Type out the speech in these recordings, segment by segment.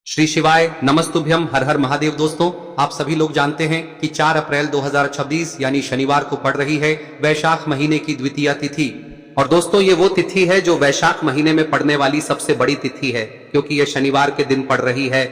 श्री शिवाय नमस्तुभ्यम हर हर महादेव। दोस्तों, आप सभी लोग जानते हैं कि 4 अप्रैल 2026 यानी शनिवार को पड़ रही है वैशाख महीने की द्वितीय तिथि। और दोस्तों, ये वो तिथि है जो वैशाख महीने में पड़ने वाली सबसे बड़ी तिथि है, क्योंकि ये शनिवार के दिन पड़ रही है।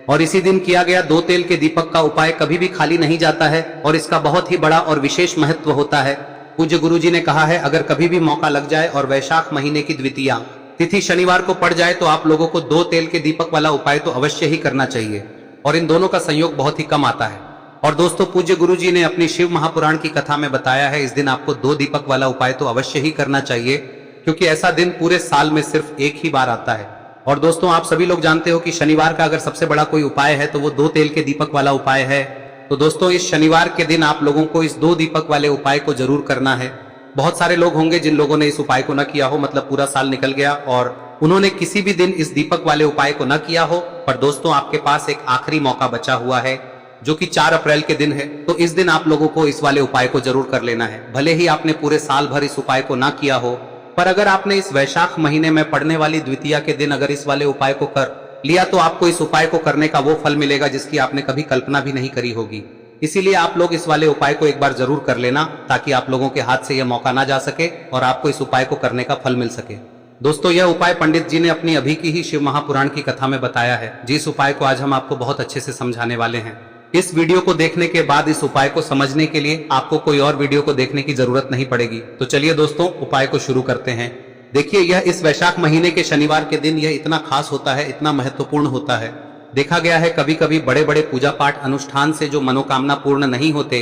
और इसी दिन किया गया 2 तेल के दीपक का उपाय कभी भी खाली नहीं जाता है और इसका बहुत ही बड़ा और विशेष महत्व होता है। पूज्य गुरु जी ने कहा है, अगर कभी भी मौका लग जाए और वैशाख महीने की द्वितीय तिथि शनिवार को पड़ जाए तो आप लोगों को 2 तेल के दीपक वाला उपाय तो अवश्य ही करना चाहिए। और इन दोनों का संयोग बहुत ही कम आता है। और दोस्तों, पूज्य गुरु जी ने अपनी शिव महापुराण की कथा में बताया है, इस दिन आपको 2 दीपक वाला उपाय तो अवश्य ही करना चाहिए, क्योंकि ऐसा दिन पूरे साल में सिर्फ एक ही बार आता है। और दोस्तों, आप सभी लोग जानते हो कि शनिवार का अगर सबसे बड़ा कोई उपाय है तो वो 2 तेल के दीपक वाला उपाय है। तो दोस्तों, इस शनिवार के दिन आप लोगों को इस 2 दीपक वाले उपाय को जरूर करना है। बहुत सारे लोग होंगे जिन लोगों ने इस उपाय को न किया हो, मतलब पूरा साल निकल गया और उन्होंने किसी भी दिन इस दीपक वाले उपाय को न किया हो। पर दोस्तों, आपके पास एक आखिरी मौका बचा हुआ है जो कि 4 अप्रैल के दिन है। तो इस दिन आप लोगों को इस वाले उपाय को जरूर कर लेना है। भले ही आपने पूरे साल भर इस उपाय को ना किया हो, पर अगर आपने इस वैशाख महीने में पड़ने वाली द्वितीया के दिन अगर इस वाले उपाय को कर लिया तो आपको इस उपाय को करने का वो फल मिलेगा जिसकी आपने कभी कल्पना भी नहीं करी होगी। इसीलिए आप लोग इस वाले उपाय को एक बार जरूर कर लेना, ताकि आप लोगों के हाथ से यह मौका ना जा सके और आपको इस उपाय को करने का फल मिल सके। दोस्तों, यह उपाय पंडित जी ने अपनी अभी की ही शिव महापुराण की कथा में बताया है, जिस उपाय को आज हम आपको बहुत अच्छे से समझाने वाले हैं। इस वीडियो को देखने के बाद इस उपाय को समझने के लिए आपको कोई और वीडियो को देखने की जरूरत नहीं पड़ेगी। तो चलिए दोस्तों, उपाय को शुरू करते हैं। देखिए, यह इस वैशाख महीने के शनिवार के दिन यह इतना खास होता है, इतना महत्वपूर्ण होता है। देखा गया है कभी कभी बड़े बड़े पूजा पाठ अनुष्ठान से जो मनोकामना पूर्ण नहीं होते,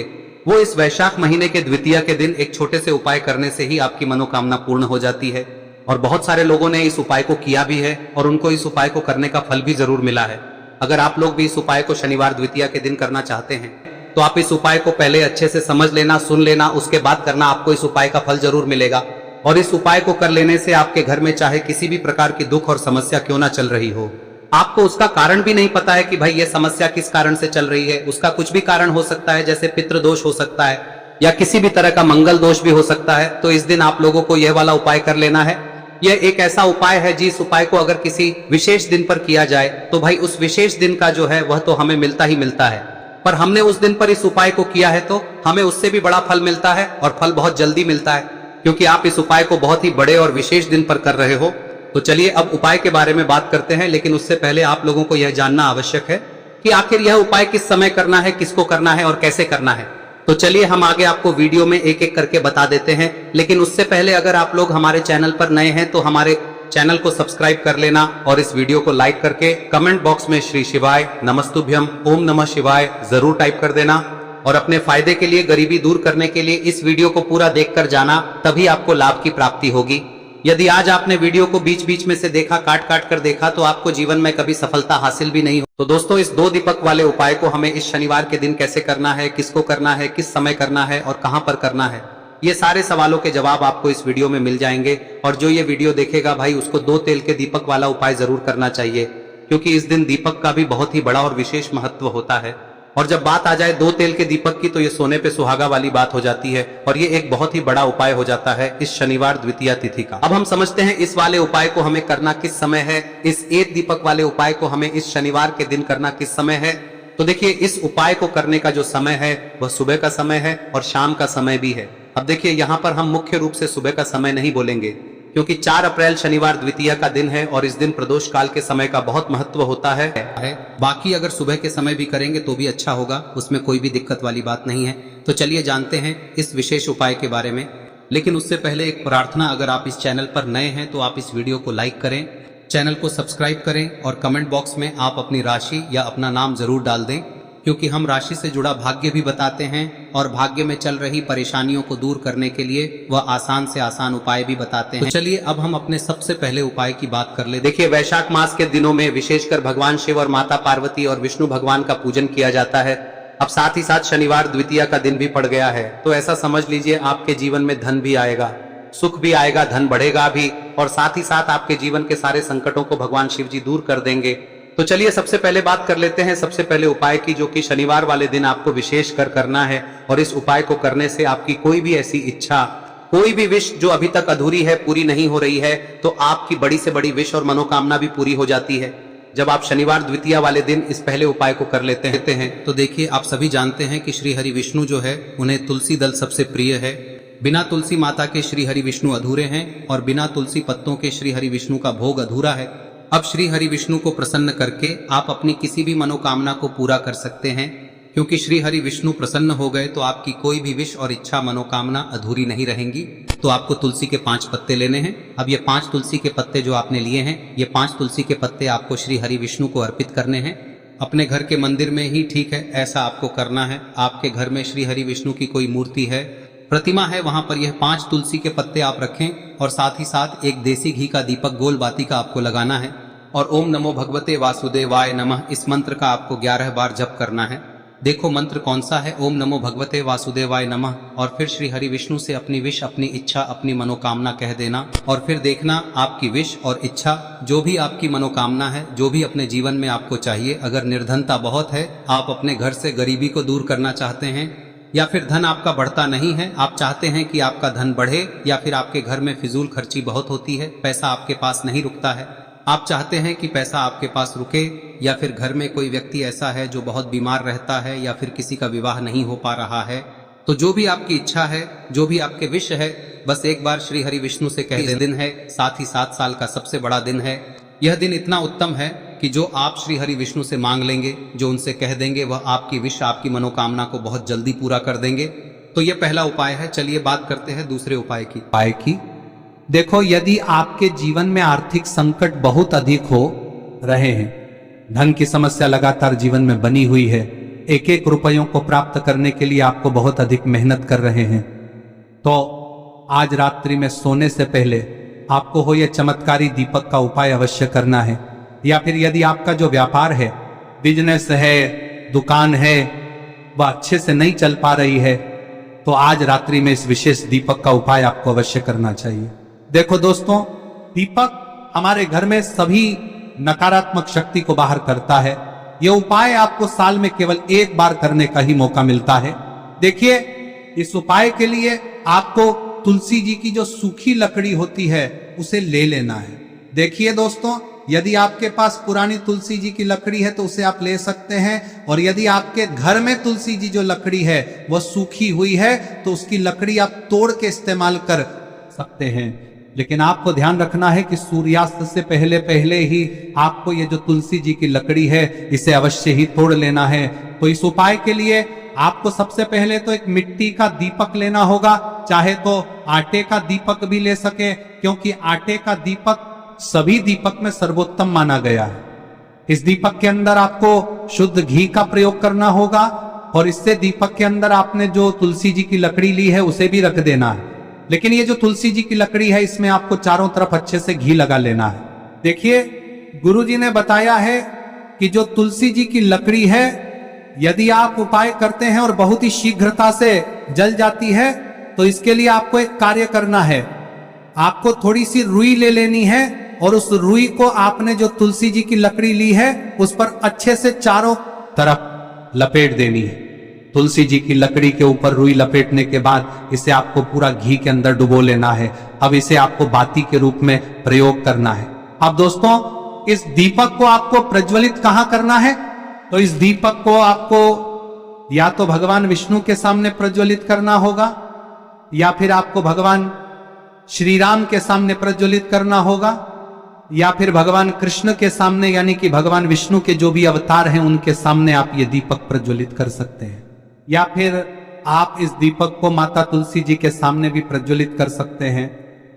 वो इस वैशाख महीने के द्वितीया के दिन एक छोटे से उपाय करने से ही आपकी मनोकामना पूर्ण हो जाती है। और बहुत सारे लोगों ने इस उपाय को किया भी है और उनको इस उपाय को करने का फल भी जरूर मिला है। अगर आप लोग भी इस उपाय को शनिवार द्वितीया के दिन करना चाहते हैं तो आप इस उपाय को पहले अच्छे से समझ लेना, सुन लेना, उसके बाद करना। आपको इस उपाय का फल जरूर मिलेगा। और इस उपाय को कर लेने से आपके घर में चाहे किसी भी प्रकार की दुख और समस्या क्यों ना चल रही हो, आपको उसका कारण भी नहीं पता है कि भाई ये समस्या किस कारण से चल रही है, उसका कुछ भी कारण हो सकता है, जैसे पितृदोष हो सकता है या किसी भी तरह का मंगल दोष भी हो सकता है। तो इस दिन आप लोगों को यह वाला उपाय कर लेना है। यह एक ऐसा उपाय है जिस उपाय को अगर किसी विशेष दिन पर किया जाए तो भाई उस विशेष दिन का जो है वह तो हमें मिलता ही मिलता है। पर हमने उस दिन पर इस उपाय को किया है तो हमें उससे भी बड़ा फल मिलता है, और फल बहुत जल्दी मिलता है, क्योंकि आप इस उपाय को बहुत ही बड़े और विशेष दिन पर कर रहे हो। तो चलिए अब उपाय के बारे में बात करते हैं, लेकिन उससे पहले आप लोगों को यह जानना आवश्यक है कि आखिर यह उपाय किस समय करना है, किसको करना है और कैसे करना है। तो चलिए हम आगे आपको वीडियो में एक एक करके बता देते हैं। लेकिन उससे पहले अगर आप लोग हमारे चैनल पर नए हैं तो हमारे चैनल को सब्सक्राइब कर लेना और इस वीडियो को लाइक करके कमेंट बॉक्स में श्री शिवाय नमस्तुभ्यम ओम नमः शिवाय जरूर टाइप कर देना। और अपने फायदे के लिए, गरीबी दूर करने के लिए इस वीडियो को पूरा देखकर जाना, तभी आपको लाभ की प्राप्ति होगी। यदि आज आपने वीडियो को बीच बीच में से देखा, काट काट कर देखा, तो आपको जीवन में कभी सफलता हासिल भी नहीं हो। तो दोस्तों, इस 2 दीपक वाले उपाय को हमें इस शनिवार के दिन कैसे करना है, किसको करना है, किस समय करना है और कहां पर करना है, ये सारे सवालों के जवाब आपको इस वीडियो में मिल जाएंगे। और जो ये वीडियो देखेगा भाई, उसको 2 तेल के दीपक वाला उपाय जरूर करना चाहिए, क्योंकि इस दिन दीपक का भी बहुत ही बड़ा और विशेष महत्व होता है। और जब बात आ जाए 2 तेल के दीपक की, तो ये सोने पे सुहागा वाली बात हो जाती है और ये एक बहुत ही बड़ा उपाय हो जाता है इस शनिवार द्वितीया तिथि का। अब हम समझते हैं इस वाले उपाय को हमें करना किस समय है, इस 1 दीपक वाले उपाय को हमें इस शनिवार के दिन करना किस समय है। तो देखिए, इस उपाय को करने का जो समय है वह सुबह का समय है और शाम का समय भी है। अब देखिए, यहाँ पर हम मुख्य रूप से सुबह का समय नहीं बोलेंगे, क्योंकि 4 अप्रैल शनिवार द्वितीया का दिन है और इस दिन प्रदोष काल के समय का बहुत महत्व होता है। बाकी अगर सुबह के समय भी करेंगे तो भी अच्छा होगा, उसमें कोई भी दिक्कत वाली बात नहीं है। तो चलिए जानते हैं इस विशेष उपाय के बारे में। लेकिन उससे पहले एक प्रार्थना, अगर आप इस चैनल पर नए हैं तो आप इस वीडियो को लाइक करें, चैनल को सब्सक्राइब करें और कमेंट बॉक्स में आप अपनी राशि या अपना नाम जरूर डाल दें, क्योंकि हम राशि से जुड़ा भाग्य भी बताते हैं और भाग्य में चल रही परेशानियों को दूर करने के लिए वह आसान से आसान उपाय भी बताते हैं। तो चलिए अब हम अपने सबसे पहले उपाय की बात कर ले। देखिए, वैशाख मास के दिनों में विशेषकर भगवान शिव और माता पार्वती और विष्णु भगवान का पूजन किया जाता है। अब साथ ही साथ शनिवार द्वितीया का दिन भी पड़ गया है, तो ऐसा समझ लीजिए आपके जीवन में धन भी आएगा, सुख भी आएगा, धन बढ़ेगा भी, और साथ ही साथ आपके जीवन के सारे संकटों को भगवान शिव जी दूर कर देंगे। तो चलिए सबसे पहले बात कर लेते हैं सबसे पहले उपाय की, जो कि शनिवार वाले दिन आपको विशेष कर करना है। और इस उपाय को करने से आपकी कोई भी ऐसी इच्छा, कोई भी विश जो अभी तक अधूरी है, पूरी नहीं हो रही है, तो आपकी बड़ी से बड़ी विश और मनोकामना भी पूरी हो जाती है। जब आप शनिवार द्वितीया वाले दिन इस पहले उपाय को कर लेते हैं तो देखिए, आप सभी जानते हैं कि श्री हरि विष्णु जो है उन्हें तुलसी दल सबसे प्रिय है। बिना तुलसी माता के श्री हरि विष्णु अधूरे हैं और बिना तुलसी पत्तों के श्री हरि विष्णु का भोग अधूरा है। अब श्री हरि विष्णु को प्रसन्न करके आप अपनी किसी भी मनोकामना को पूरा कर सकते हैं, क्योंकि श्री हरि विष्णु प्रसन्न हो गए तो आपकी कोई भी विश और इच्छा मनोकामना अधूरी नहीं रहेंगी। तो आपको तुलसी के 5 पत्ते लेने हैं। अब ये 5 तुलसी के पत्ते जो आपने लिए हैं, ये 5 तुलसी के पत्ते आपको श्री हरि विष्णु को अर्पित करने हैं। अपने घर के मंदिर में ही ठीक है, ऐसा आपको करना है। आपके घर में श्री हरि विष्णु की कोई मूर्ति है, प्रतिमा है, वहां पर यह 5 तुलसी के पत्ते आप रखें और साथ ही साथ एक देसी घी का दीपक गोल बाती का आपको लगाना है और ओम नमो भगवते वासुदेवाय नमः इस मंत्र का आपको 11 बार जप करना है। देखो मंत्र कौन सा है, ओम नमो भगवते वासुदेवाय नमः, और फिर श्री हरि विष्णु से अपनी विश, अपनी इच्छा, अपनी मनोकामना कह देना और फिर देखना आपकी विश और इच्छा, जो भी आपकी मनोकामना है, जो भी अपने जीवन में आपको चाहिए। अगर निर्धनता बहुत है, आप अपने घर से गरीबी को दूर करना चाहते हैं, या फिर धन आपका बढ़ता नहीं है, आप चाहते हैं कि आपका धन बढ़े, या फिर आपके घर में फिजूल खर्ची बहुत होती है, पैसा आपके पास नहीं रुकता है, आप चाहते हैं कि पैसा आपके पास रुके, या फिर घर में कोई व्यक्ति ऐसा है जो बहुत बीमार रहता है, या फिर किसी का विवाह नहीं हो पा रहा है, तो जो भी आपकी इच्छा है, जो भी आपके विश है, बस एक बार श्री हरि विष्णु से कह दिन है। साथ ही 7 साल का सबसे बड़ा दिन है। यह दिन इतना उत्तम है कि जो आप श्री हरि विष्णु से मांग लेंगे, जो उनसे कह देंगे, वह आपकी विश, आपकी मनोकामना को बहुत जल्दी पूरा कर देंगे। तो यह पहला उपाय है। चलिए बात करते हैं दूसरे उपाय की। देखो, यदि आपके जीवन में आर्थिक संकट बहुत अधिक हो रहे हैं, धन की समस्या लगातार जीवन में बनी हुई है, एक एक रुपयों को प्राप्त करने के लिए आपको बहुत अधिक मेहनत कर रहे हैं, तो आज रात्रि में सोने से पहले आपको हो यह चमत्कारी दीपक का उपाय अवश्य करना है। या फिर यदि आपका जो व्यापार है, बिजनेस है, दुकान है, वह अच्छे से नहीं चल पा रही है, तो आज रात्रि में इस विशेष दीपक का उपाय आपको अवश्य करना चाहिए। देखो दोस्तों, दीपक हमारे घर में सभी नकारात्मक शक्ति को बाहर करता है। यह उपाय आपको साल में केवल 1 बार करने का ही मौका मिलता है। देखिए, इस उपाय के लिए आपको तुलसी जी की जो सूखी लकड़ी होती है उसे ले लेना है। देखिए दोस्तों, यदि आपके पास पुरानी तुलसी जी की लकड़ी है तो उसे आप ले सकते हैं, और यदि आपके घर में तुलसी जी जो लकड़ी है वह सूखी हुई है तो उसकी लकड़ी आप तोड़ के इस्तेमाल कर सकते हैं। लेकिन आपको ध्यान रखना है कि सूर्यास्त से पहले पहले ही आपको ये जो तुलसी जी की लकड़ी है इसे अवश्य ही तोड़ लेना है। तो इस उपाय के लिए आपको सबसे पहले तो एक मिट्टी का दीपक लेना होगा, चाहे तो आटे का दीपक भी ले सके, क्योंकि आटे का दीपक सभी दीपक में सर्वोत्तम माना गया है। इस दीपक के अंदर आपको शुद्ध घी का प्रयोग करना होगा, और इससे दीपक के अंदर आपने जो तुलसी जी की लकड़ी ली है उसे भी रख देना है। लेकिन ये जो तुलसी जी की लकड़ी है, इसमें आपको चारों तरफ अच्छे से घी लगा लेना है। देखिए, गुरुजी ने बताया है कि जो तुलसी जी की लकड़ी है, यदि आप उपाय करते हैं और बहुत ही शीघ्रता से जल जाती है, तो इसके लिए आपको एक कार्य करना है। आपको थोड़ी सी रुई ले लेनी है और उस रुई को आपने जो तुलसी जी की लकड़ी ली है उस पर अच्छे से चारों तरफ लपेट देनी है। तुलसी जी की लकड़ी के ऊपर रुई लपेटने के बाद इसे आपको पूरा घी के अंदर डुबो लेना है। अब इसे आपको बाती के रूप में प्रयोग करना है। अब दोस्तों, इस दीपक को आपको प्रज्वलित कहां करना है? तो इस दीपक को आपको या तो भगवान विष्णु के सामने प्रज्वलित करना होगा, या फिर आपको भगवान श्री राम के सामने प्रज्वलित करना होगा, या फिर भगवान कृष्ण के सामने, यानी कि भगवान विष्णु के जो भी अवतार हैं उनके सामने आप ये दीपक प्रज्वलित कर सकते हैं। या फिर आप इस दीपक को माता तुलसी जी के सामने भी प्रज्वलित कर सकते हैं।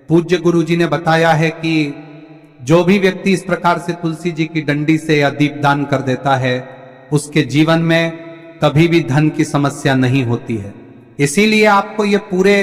पूज्य गुरु जी ने बताया है कि जो भी व्यक्ति इस प्रकार से तुलसी जी की डंडी से या दीपदान कर देता है, उसके जीवन में कभी भी धन की समस्या नहीं होती है। इसीलिए आपको ये पूरे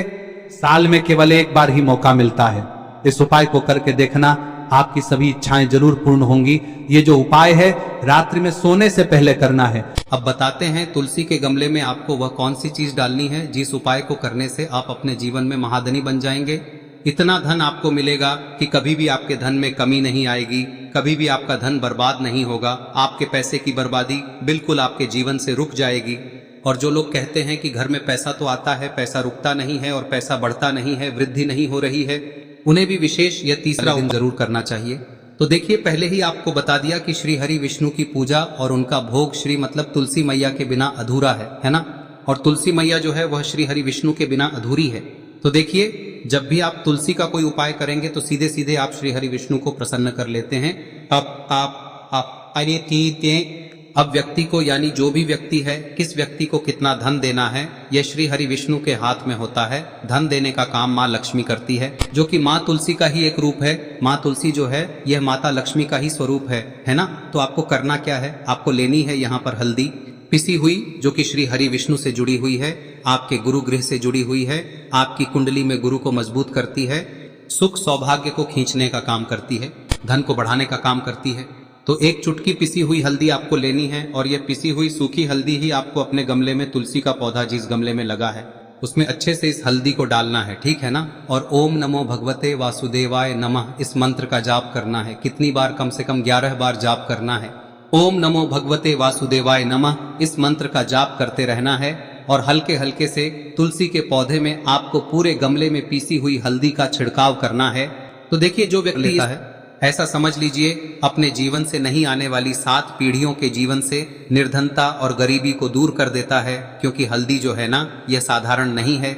साल में केवल 1 बार ही मौका मिलता है। इस उपाय को करके देखना, आपकी सभी इच्छाएं जरूर पूर्ण होंगी। ये जो उपाय है रात्रि में सोने से पहले करना है। अब बताते हैं तुलसी के गमले में आपको वह कौन सी चीज डालनी है जिस उपाय को करने से आप अपने जीवन में महाधनी बन जाएंगे। इतना धन आपको मिलेगा कि कभी भी आपके धन में कमी नहीं आएगी, कभी भी आपका धन बर्बाद नहीं होगा। आपके पैसे की बर्बादी बिल्कुल आपके जीवन से रुक जाएगी। और जो लोग कहते हैं कि घर में पैसा तो आता है, पैसा रुकता नहीं है और पैसा बढ़ता नहीं है, वृद्धि नहीं हो रही है, उन्हें भी विशेष यह तीसरा दिन जरूर करना चाहिए। तो देखिए, पहले ही आपको बता दिया कि श्री हरि विष्णु की पूजा और उनका भोग श्री मतलब तुलसी मैया के बिना अधूरा है ना। और तुलसी मैया जो है वह श्री हरि विष्णु के बिना अधूरी है। तो देखिए, जब भी आप तुलसी का कोई उपाय करेंगे तो सीधे सीधे आप श्री हरि विष्णु को प्रसन्न कर लेते हैं। अब व्यक्ति को, यानी जो भी व्यक्ति है, किस व्यक्ति को कितना धन देना है, यह श्री हरि विष्णु के हाथ में होता है। धन देने का काम माँ लक्ष्मी करती है, जो कि माँ तुलसी का ही एक रूप है। माँ तुलसी जो है यह माता लक्ष्मी का ही स्वरूप है ना। तो आपको करना क्या है, आपको लेनी है यहाँ पर हल्दी पिसी हुई, जो कि श्री हरि विष्णु से जुड़ी हुई है, आपके गुरु गृह से जुड़ी हुई है, आपकी कुंडली में गुरु को मजबूत करती है, सुख सौभाग्य को खींचने का काम करती है, धन को बढ़ाने का काम करती है। तो एक चुटकी पिसी हुई हल्दी आपको लेनी है, और यह पिसी हुई सूखी हल्दी ही आपको अपने गमले में, तुलसी का पौधा जिस गमले में लगा है उसमें अच्छे से इस हल्दी को डालना है, ठीक है ना। और ओम नमो भगवते वासुदेवाय नमः इस मंत्र का जाप करना है। कितनी बार? कम से कम 11 बार जाप करना है। ओम नमो भगवते वासुदेवाय नमः इस मंत्र का जाप करते रहना है, और हल्के हल्के से तुलसी के पौधे में आपको पूरे गमले में पीसी हुई हल्दी का छिड़काव करना है। तो देखिए, जो व्यक्ति लेता है, ऐसा समझ लीजिए अपने जीवन से नहीं आने वाली 7 पीढ़ियों के जीवन से निर्धनता और गरीबी को दूर कर देता है। क्योंकि हल्दी जो है ना, यह साधारण नहीं है।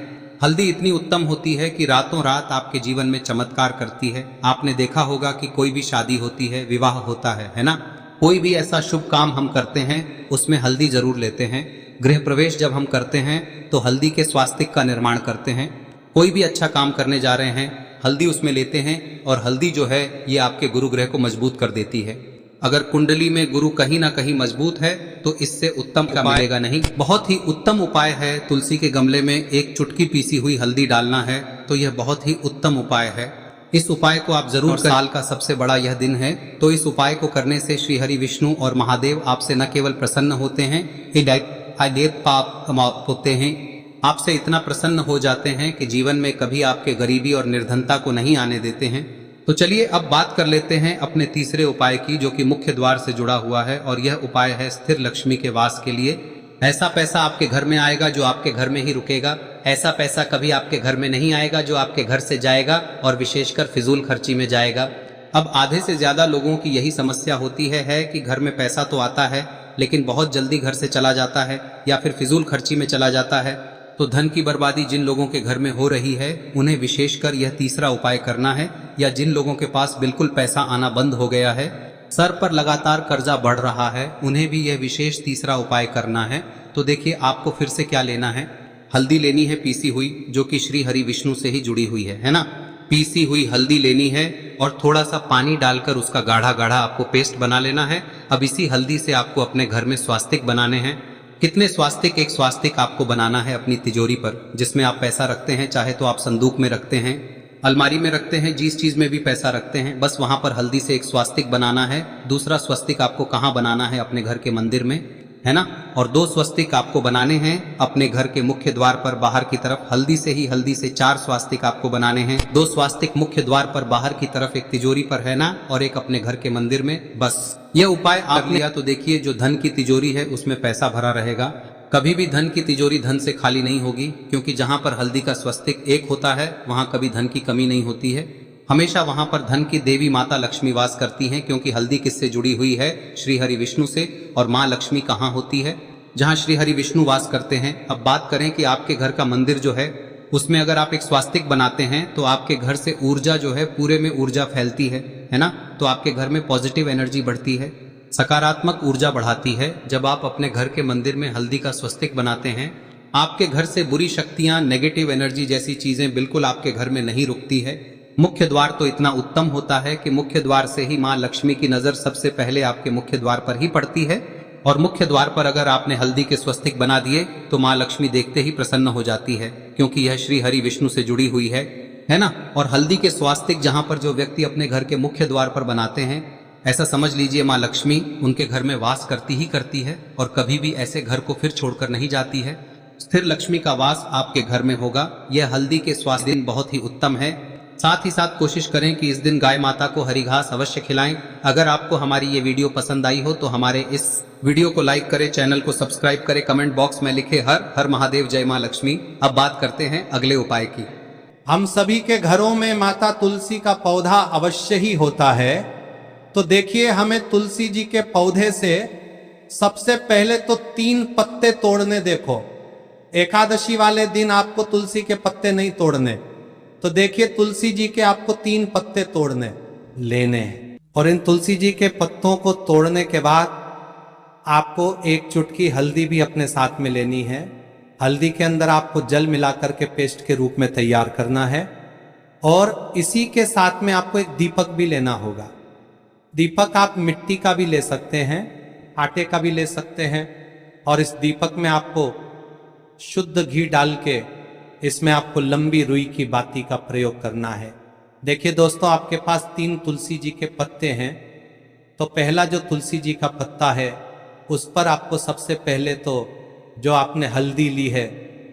हल्दी इतनी उत्तम होती है कि रातों रात आपके जीवन में चमत्कार करती है। आपने देखा होगा कि कोई भी शादी होती है, विवाह होता है ना, कोई भी ऐसा शुभ काम हम करते हैं उसमें हल्दी जरूर लेते हैं। गृह प्रवेश जब हम करते हैं तो हल्दी के स्वास्तिक का निर्माण करते हैं। कोई भी अच्छा काम करने जा रहे हैं, हल्दी उसमें लेते हैं, और हल्दी जो है ये आपके गुरु ग्रह को मजबूत कर देती है। अगर कुंडली में गुरु कहीं ना कहीं मजबूत है तो इससे उत्तम का मिलेगा नहीं। बहुत ही उत्तम उपाय है, तुलसी के गमले में एक चुटकी पीसी हुई हल्दी डालना है, तो यह बहुत ही उत्तम उपाय है। इस उपाय को आप जरूर, साल का सबसे बड़ा यह दिन है, तो इस उपाय को करने से श्री हरि विष्णु और महादेव आपसे न केवल प्रसन्न होते हैं, पाप होते हैं, आपसे इतना प्रसन्न हो जाते हैं कि जीवन में कभी आपके गरीबी और निर्धनता को नहीं आने देते हैं। तो चलिए अब बात कर लेते हैं अपने तीसरे उपाय की, जो कि मुख्य द्वार से जुड़ा हुआ है, और यह उपाय है स्थिर लक्ष्मी के वास के लिए। ऐसा पैसा आपके घर में आएगा जो आपके घर में ही रुकेगा। ऐसा पैसा कभी आपके घर में नहीं आएगा जो आपके घर से जाएगा, और विशेषकर फिजूल खर्ची में जाएगा। अब आधे से ज्यादा लोगों की यही समस्या होती है कि घर में पैसा तो आता है लेकिन बहुत जल्दी घर से चला जाता है, या फिर फिजूल खर्ची में चला जाता है। तो धन की बर्बादी जिन लोगों के घर में हो रही है उन्हें विशेषकर यह तीसरा उपाय करना है, या जिन लोगों के पास बिल्कुल पैसा आना बंद हो गया है, सर पर लगातार कर्जा बढ़ रहा है, उन्हें भी यह विशेष तीसरा उपाय करना है। तो देखिए, आपको फिर से क्या लेना है, हल्दी लेनी है पीसी हुई, जो कि श्री हरि विष्णु से ही जुड़ी हुई है ना। पीसी हुई हल्दी लेनी है, और थोड़ा सा पानी डालकर उसका गाढ़ा गाढ़ा आपको पेस्ट बना लेना है। अब इसी हल्दी से आपको अपने घर में स्वास्तिक बनाने हैं। कितने स्वास्तिक? एक स्वास्तिक आपको बनाना है अपनी तिजोरी पर, जिसमें आप पैसा रखते हैं। चाहे तो आप संदूक में रखते हैं, अलमारी में रखते हैं, जिस चीज में भी पैसा रखते हैं, बस वहां पर हल्दी से एक स्वास्तिक बनाना है। दूसरा स्वस्तिक आपको कहाँ बनाना है? अपने घर के मंदिर में, है ना। और 2 स्वस्तिक आपको बनाने हैं अपने घर के मुख्य द्वार पर बाहर की तरफ। हल्दी से 4 स्वास्तिक आपको बनाने हैं। 2 स्वास्तिक मुख्य द्वार पर बाहर की तरफ, एक तिजोरी पर, है ना, और एक अपने घर के मंदिर में। बस यह उपाय आप लिया तो देखिए, जो धन की तिजोरी है उसमें पैसा भरा रहेगा। कभी भी धन की तिजोरी धन से खाली नहीं होगी, क्योंकि जहां पर हल्दी का स्वस्तिक एक होता है वहां कभी धन की कमी नहीं होती है। हमेशा वहां पर धन की देवी माता लक्ष्मी वास करती हैं, क्योंकि हल्दी किससे जुड़ी हुई है? श्री हरि विष्णु से। और माँ लक्ष्मी कहाँ होती है? जहाँ श्री हरि विष्णु वास करते हैं। अब बात करें कि आपके घर का मंदिर जो है उसमें अगर आप एक स्वास्तिक बनाते हैं तो आपके घर से ऊर्जा जो है, पूरे में ऊर्जा फैलती है ना। तो आपके घर में पॉजिटिव एनर्जी बढ़ती है, सकारात्मक ऊर्जा बढ़ाती है। जब आप अपने घर के मंदिर में हल्दी का स्वस्तिक बनाते हैं, आपके घर से बुरी शक्तियां, नेगेटिव एनर्जी जैसी चीजें बिल्कुल आपके घर में नहीं रुकती है। मुख्य द्वार तो इतना उत्तम होता है कि मुख्य द्वार से ही माँ लक्ष्मी की नजर सबसे पहले आपके मुख्य द्वार पर ही पड़ती है। और मुख्य द्वार पर अगर आपने हल्दी के स्वस्तिक बना दिए तो माँ लक्ष्मी देखते ही प्रसन्न हो जाती है, क्योंकि यह श्री हरि विष्णु से जुड़ी हुई है ना। और हल्दी के स्वास्तिक जहां पर जो व्यक्ति अपने घर के मुख्य द्वार पर बनाते हैं, ऐसा समझ लीजिए माँ लक्ष्मी उनके घर में वास करती ही करती है, और कभी भी ऐसे घर को फिर छोड़कर नहीं जाती है। स्थिर लक्ष्मी का वास आपके घर में होगा। यह हल्दी के स्वास्थ्य दिन बहुत ही उत्तम है। साथ ही साथ कोशिश करें कि इस दिन गाय माता को हरी घास अवश्य खिलाएं। अगर आपको हमारी ये वीडियो पसंद आई हो तो हमारे इस वीडियो को लाइक करें, चैनल को सब्सक्राइब करें, कमेंट बॉक्स में लिखे हर हर महादेव, जय माँ लक्ष्मी। अब बात करते हैं अगले उपाय की। हम सभी के घरों में माता तुलसी का पौधा अवश्य ही होता है, तो देखिए, हमें तुलसी जी के पौधे से सबसे पहले तो 3 पत्ते तोड़ने। देखो, एकादशी वाले दिन आपको तुलसी के पत्ते नहीं तोड़ने, तो देखिए तुलसी जी के आपको 3 पत्ते तोड़ने लेने हैं। और इन तुलसी जी के पत्तों को तोड़ने के बाद आपको 1 चुटकी हल्दी भी अपने साथ में लेनी है। हल्दी के अंदर आपको जल मिलाकर के पेस्ट के रूप में तैयार करना है। और इसी के साथ में आपको एक दीपक भी लेना होगा। दीपक आप मिट्टी का भी ले सकते हैं, आटे का भी ले सकते हैं। और इस दीपक में आपको शुद्ध घी डाल के इसमें आपको लंबी रुई की बाती का प्रयोग करना है। देखिए दोस्तों, आपके पास 3 तुलसी जी के पत्ते हैं, तो पहला जो तुलसी जी का पत्ता है उस पर आपको सबसे पहले तो जो आपने हल्दी ली है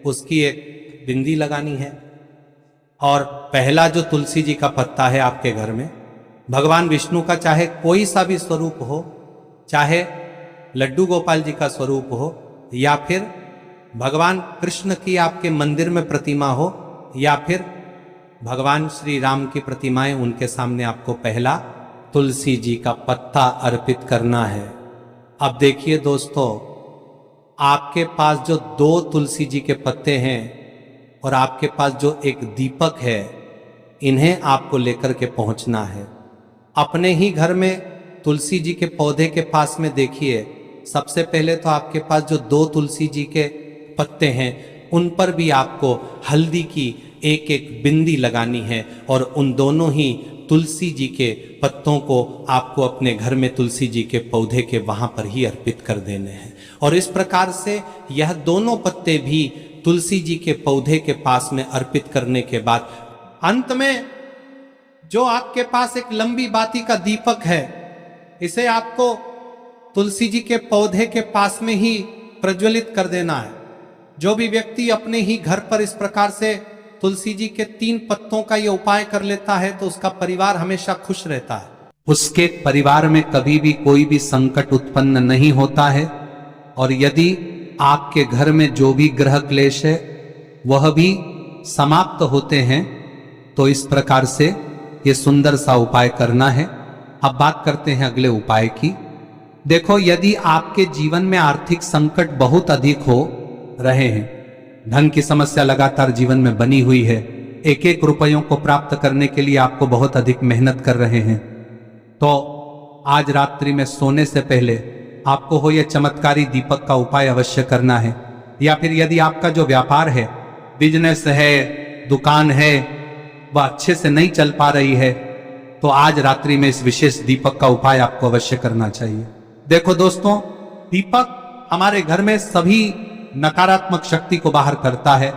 उसकी एक बिंदी लगानी है। और पहला जो तुलसी जी का पत्ता है आपके घर में, भगवान विष्णु का चाहे कोई सा भी स्वरूप हो, चाहे लड्डू गोपाल जी का स्वरूप हो, या फिर भगवान कृष्ण की आपके मंदिर में प्रतिमा हो, या फिर भगवान श्री राम की प्रतिमाएं, उनके सामने आपको पहला तुलसी जी का पत्ता अर्पित करना है। अब देखिए दोस्तों, आपके पास जो 2 तुलसी जी के पत्ते हैं और आपके पास जो एक दीपक है, इन्हें आपको लेकर के पहुंचना है। अपने ही घर में तुलसी जी के पौधे के पास में देखिए, सबसे पहले तो आपके पास जो 2 तुलसी जी के पत्ते हैं उन पर भी आपको हल्दी की एक एक बिंदी लगानी है। और उन दोनों ही तुलसी जी के पत्तों को आपको अपने घर में तुलसी जी के पौधे के वहां पर ही अर्पित कर देने हैं। और इस प्रकार से यह दोनों पत्ते भी तुलसी जी के पौधे के पास में अर्पित करने के बाद अंत में जो आपके पास एक लंबी बाती का दीपक है, इसे आपको तुलसी जी के पौधे के पास में ही प्रज्वलित कर देना है। जो भी व्यक्ति अपने ही घर पर इस प्रकार से तुलसी जी के 3 पत्तों का यह उपाय कर लेता है तो उसका परिवार हमेशा खुश रहता है। उसके परिवार में कभी भी कोई भी संकट उत्पन्न नहीं होता है। और यदि आपके घर में जो भी ग्रह क्लेश है वह भी समाप्त होते हैं। तो इस प्रकार से ये सुंदर सा उपाय करना है। अब बात करते हैं अगले उपाय की। देखो, यदि आपके जीवन में आर्थिक संकट बहुत अधिक हो रहे हैं, धन की समस्या लगातार जीवन में बनी हुई है, एक एक रुपयों को प्राप्त करने के लिए आपको बहुत अधिक मेहनत कर रहे हैं, तो आज रात्रि में सोने से पहले आपको हो यह चमत्कारी दीपक का उपाय अवश्य करना है। या फिर यदि आपका जो व्यापार है, बिजनेस है, दुकान है, वह अच्छे से नहीं चल पा रही है, तो आज रात्रि में इस विशेष दीपक का उपाय आपको अवश्य करना चाहिए। देखो दोस्तों, दीपक हमारे घर में सभी नकारात्मक शक्ति को बाहर करता है।